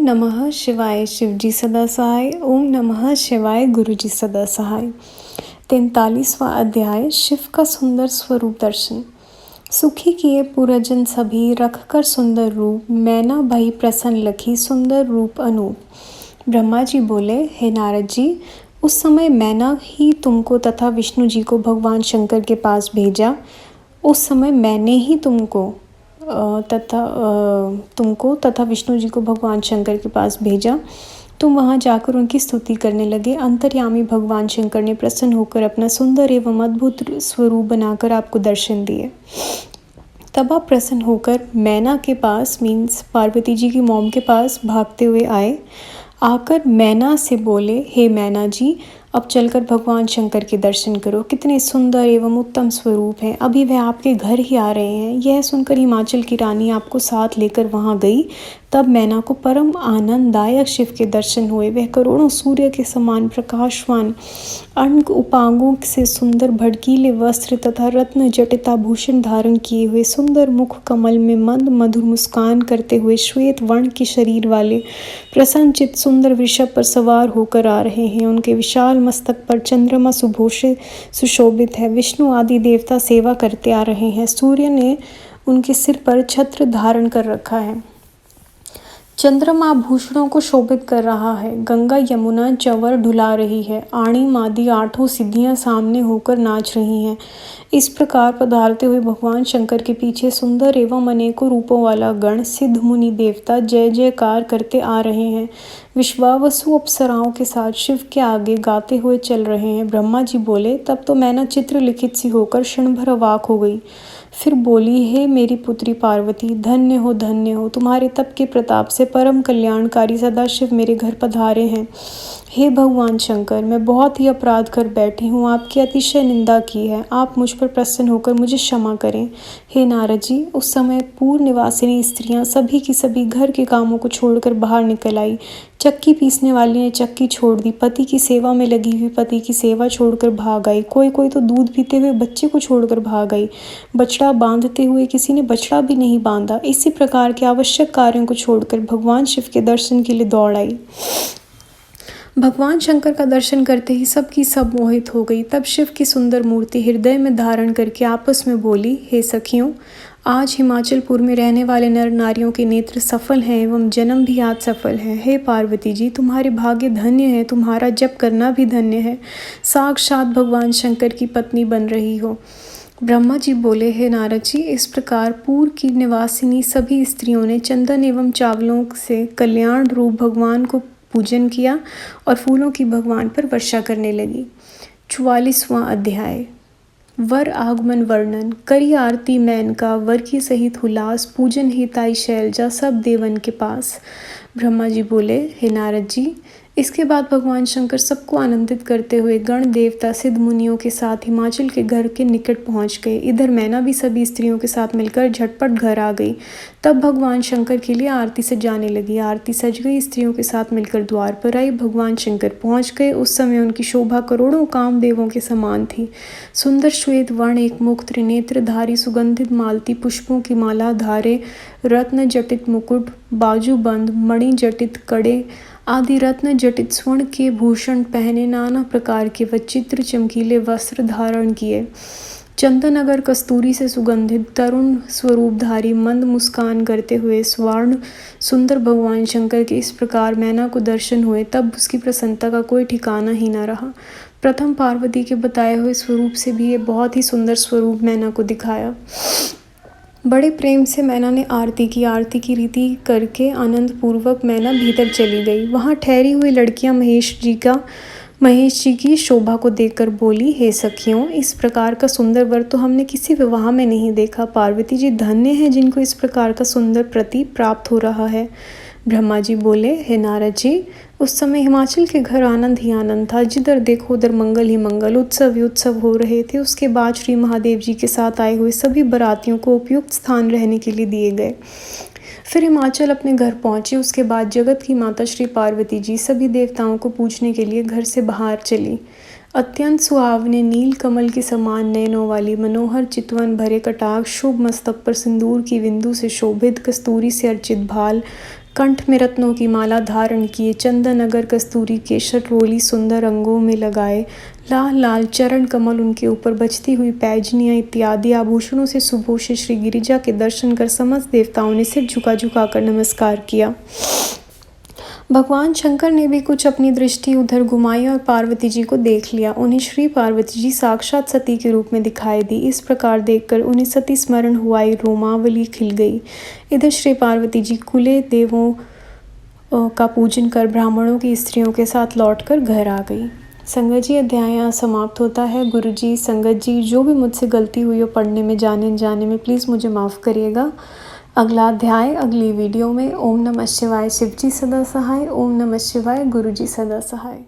नमः शिवाय शिवजी सदा सहाय। ओम नमः शिवाय गुरुजी सदा सहाय। 43वां अध्याय शिव का सुंदर स्वरूप दर्शन। सुखी किए पुरजन सभी रखकर सुंदर रूप, मैना भई प्रसन्न लखी सुंदर रूप अनूप। ब्रह्मा जी बोले, हे नारद जी, उस समय मैना ही तुमको तथा विष्णु जी को भगवान शंकर के पास भेजा। उस समय मैंने ही तुमको तथा विष्णु जी को भगवान शंकर के पास भेजा। तुम वहां जाकर उनकी स्तुति करने लगे। अंतर्यामी भगवान शंकर ने प्रसन्न होकर अपना सुंदर एवं अद्भुत स्वरूप बनाकर आपको दर्शन दिए। तब आप प्रसन्न होकर मैना के पास मीन्स पार्वती जी की मॉम के पास भागते हुए आए। आकर मैना से बोले, हे मैना जी, अब चलकर भगवान शंकर के दर्शन करो। कितने सुंदर एवं उत्तम स्वरूप हैं। अभी वह आपके घर ही आ रहे हैं। यह सुनकर हिमाचल की रानी आपको साथ लेकर वहां गई। तब मैना को परम आनंददायक शिव के दर्शन हुए। वह करोड़ों सूर्य के समान प्रकाशवान, अंग उपांगों से सुंदर भड़कीले वस्त्र तथा रत्न जटिताभूषण धारण किए हुए, सुंदर मुख कमल में मंद मधुर मुस्कान करते हुए, श्वेत वर्ण के शरीर वाले प्रसन्नचित सुंदर वृषभ पर सवार होकर आ रहे हैं। उनके विशाल मस्तक पर चंद्रमा सुशोभित है। विष्णु आदि देवता सेवा करते आ रहे हैं। सूर्य ने उनके सिर पर छत्र धारण कर रखा है। चंद्रमा आभूषणों को शोभित कर रहा है। गंगा यमुना चंवर ढुला रही है। आणी आदि 8 सिद्धियां सामने होकर नाच रही हैं। इस प्रकार पधारते हुए भगवान शंकर के पीछे सुंदर एवं अनेकों रूपों वाला गण सिद्ध मुनि देवता जय जयकार करते आ रहे हैं। विश्वावसु अप्सराओं के साथ शिव के आगे गाते हुए चल रहे हैं। ब्रह्मा जी बोले, तब तो मैना चित्र लिखित सी होकर क्षण भर अवाक हो गई। फिर बोली, हे मेरी पुत्री पार्वती, धन्य हो, तुम्हारे तप के प्रताप से परम कल्याणकारी सदाशिव मेरे घर पधारे हैं। हे भगवान शंकर, मैं बहुत ही अपराध कर बैठी हूँ, आपकी अतिशय निंदा की है। आप मुझ पर प्रसन्न होकर मुझे क्षमा करें। हे नारद जी, उस समय पूर्व निवासिनी स्त्रियां सभी की सभी घर के कामों को छोड़कर बाहर निकल आई। चक्की पीसने वाली ने चक्की छोड़ दी। पति की सेवा में लगी हुई पति की सेवा छोड़कर भाग आई। कोई तो दूध पीते हुए बच्चे को छोड़कर भाग आई। बछड़ा बांधते हुए किसी ने बछड़ा भी नहीं बांधा। इसी प्रकार के आवश्यक कार्यों को छोड़कर भगवान शिव के दर्शन के लिए दौड़ आई। भगवान शंकर का दर्शन करते ही सबकी सब मोहित हो गई। तब शिव की सुंदर मूर्ति हृदय में धारण करके आपस में बोली, हे सखियों, आज हिमाचलपुर में रहने वाले नर नारियों के नेत्र सफल हैं एवं जन्म भी आज सफल है। हे पार्वती जी, तुम्हारे भाग्य धन्य है, तुम्हारा जप करना भी धन्य है। साक्षात भगवान शंकर की पत्नी बन रही हो। ब्रह्मा जी बोले, हे नारद जी, इस प्रकार पूर्व की निवासिनी सभी स्त्रियों ने चंदन एवं चावलों से कल्याण रूप भगवान को पूजन किया और फूलों की भगवान पर वर्षा करने लगी। 44वां अध्याय वर आगमन वर्णन। करी आरती मैन का वर की सहित हुलास, पूजन हिताई शैलजा सब देवन के पास। ब्रह्मा जी बोले, हे नारद जी, इसके बाद भगवान शंकर सबको आनंदित करते हुए गण देवता सिद्ध मुनियों के साथ हिमाचल के घर के निकट पहुंच गए। इधर मैना भी सभी स्त्रियों के साथ मिलकर झटपट घर आ गई। तब भगवान शंकर के लिए आरती सजाने लगी। आरती सज गई, स्त्रियों के साथ मिलकर द्वार पर आई। भगवान शंकर पहुंच गए। उस समय उनकी शोभा करोड़ों कामदेवों के समान थी। सुंदर श्वेत वर्ण, एक मुख, त्रिनेत्रधारी, सुगंधित मालती पुष्पों की माला धारे, रत्न जटित मुकुट, बाजूबंद, मणि जटित कड़े आदि रत्न जटित स्वर्ण के भूषण पहने, नाना प्रकार के व चित्र चमकीले वस्त्र धारण किए, चंदन अगर कस्तूरी से सुगंधित, तरुण स्वरूपधारी, मंद मुस्कान करते हुए स्वर्ण सुंदर भगवान शंकर के इस प्रकार मैना को दर्शन हुए। तब उसकी प्रसन्नता का कोई ठिकाना ही न रहा। प्रथम पार्वती के बताए हुए स्वरूप से भी ये बहुत ही सुंदर स्वरूप मैना को दिखाया। बड़े प्रेम से मैना ने आरती की। आरती की रीति करके आनंद पूर्वक मैना भीतर चली गई। वहां ठहरी हुई लड़कियां महेश जी की शोभा को देखकर बोली, हे सखियों, इस प्रकार का सुंदर वर तो हमने किसी विवाह में नहीं देखा। पार्वती जी धन्य है जिनको इस प्रकार का सुंदर पति प्राप्त हो रहा है। ब्रह्मा जी बोले, हे नारद जी, उस समय हिमाचल के घर आनंद ही आनंद था। जिधर देखो उधर मंगल ही मंगल, उत्सव ही उत्सव हो रहे थे। उसके बाद श्री महादेव जी के साथ आए हुए सभी बरातियों को उपयुक्त स्थान रहने के लिए दिए गए। फिर हिमाचल अपने घर पहुंचे। उसके बाद जगत की माता श्री पार्वती जी सभी देवताओं को पूजने के लिए घर से बाहर चली। अत्यंत सुहावने नील कमल के समान नयनों वाली मनोहर चितवन भरे कटाक्ष, शुभ मस्तक पर सिंदूर की बिंदु से शोभित, कस्तूरी से अर्चित भाल, कंठ में रत्नों की माला धारण किए, चंदन अगर कस्तूरी केशर रोली सुंदर अंगों में लगाए, लाल लाल चरण कमल उनके ऊपर बजती हुई पैजनियाँ इत्यादि आभूषणों से सुभूषित श्री गिरिजा के दर्शन कर समस्त देवताओं ने सिर झुका झुकाकर नमस्कार किया। भगवान शंकर ने भी कुछ अपनी दृष्टि उधर घुमाई और पार्वती जी को देख लिया। उन्हें श्री पार्वती जी साक्षात सती के रूप में दिखाई दी। इस प्रकार देखकर उन्हें सती स्मरण हुआ, रोमावली खिल गई। इधर श्री पार्वती जी कुले देवों का पूजन कर ब्राह्मणों की स्त्रियों के साथ लौटकर घर आ गई। संगत जी, अध्याय यहाँ समाप्त होता है। गुरु जी, संगत जी, जो भी मुझसे गलती हुई हो पढ़ने में, जाने में, प्लीज़ मुझे माफ़ करिएगा। अगला अध्याय अगली वीडियो में। ओम नमः शिवाय। शिव जी सदा सहाय। ओम नमः शिवाय। गुरु जी सदा सहाय।